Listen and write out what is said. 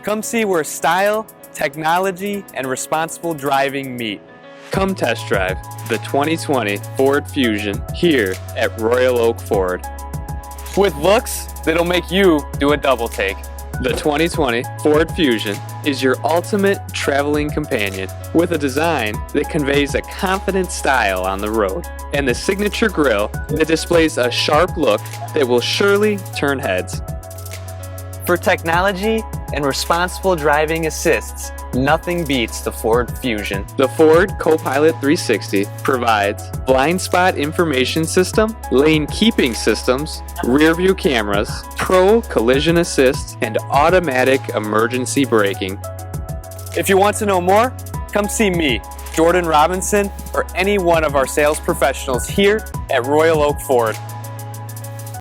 Come see where style, technology, and responsible driving meet. Come test drive the 2020 Ford Fusion here at Royal Oak Ford. With looks that'll make you do a double take. The 2020 Ford Fusion is your ultimate traveling companion with a design that conveys a confident style on the road and the signature grille that displays a sharp look that will surely turn heads. For technology and responsible driving assists, nothing beats the Ford Fusion. The Ford Copilot 360 provides blind spot information system, lane keeping systems, rear view cameras, pro collision assist, and automatic emergency braking. If you want to know more, come see me, Jordan Robinson, or any one of our sales professionals here at Royal Oak Ford.